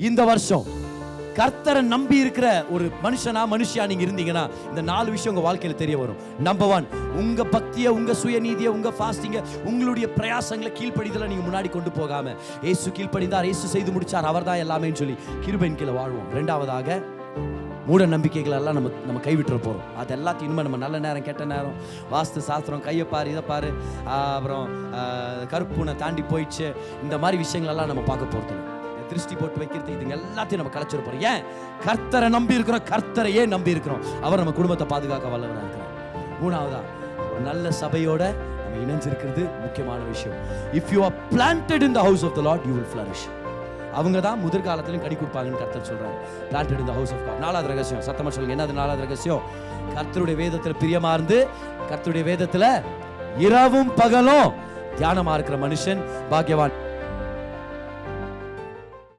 இந்த வருஷம் கர்த்தரை நம்பி இருக்கிற ஒரு மனுஷியா நீங்க இருந்தீங்கன்னா இந்த 4 விஷயம் உங்க வாழ்க்கையில தெரிய வரும். நம்பர் 1, உங்க பக்தியை, உங்க சுயநீதியை, உங்க ஃபாஸ்டிங்க, உங்களுடைய பிரயாசங்களை கீழ்ப்படிதலை நீங்க முன்னாடி கொண்டு போகாம இயேசு கீழ்ப்படிந்தார், இயேசு செய்து முடிச்சார், அவர்தான் எல்லாமேன்னு சொல்லி கிருபையின் கீழே வாழ்வோம். 2வதாக, மூட நம்பிக்கைகள் எல்லாம் நம்ம கைவிட்டுற போறோம். அது எல்லாத்தையும் இனிமே நம்ம நல்ல நேரம் கெட்ட நேரம், வாஸ்து சாஸ்திரம், கையை பாரு இதை பாரு, அப்புறம் கருப்புனை தாண்டி போயிடுச்சு, இந்த மாதிரி விஷயங்கள் எல்லாம் நம்ம பார்க்க போறது. திருஷ்டி போட்டு வைக்கிறது, இதுங்க எல்லாத்தையும் நம்ம கலைச்சிருப்போம். ஏன்? கர்த்தரை நம்பி இருக்கிறோம். கர்த்தரையே நம்பி இருக்கிறோம். அவர் நம்ம குடும்பத்தை பாதுகாக்க வல்லவராக இருக்கிறார். 3வதா, ஒரு நல்ல சபையோட நம்ம இணைஞ்சிருக்கிறது முக்கியமான விஷயம். If you are planted in the house of the Lord, you will flourish. அவங்க தான் முதிர்காலத்திலும் கடி கொடுப்பாங்கன்னு கர்த்தர் சொல்றாரு. Planted in the house of God. 4வது ரகசியம், சத்தமா சொல்லுங்க, என்னது 4வது ரகசியம்? கர்த்தருடைய வேதத்துல பிரியமா இருந்து, கர்த்தருடைய வேதத்துல இரவும் பகலும் தியானமா இருக்கிற மனுஷன் பாக்கியவான்.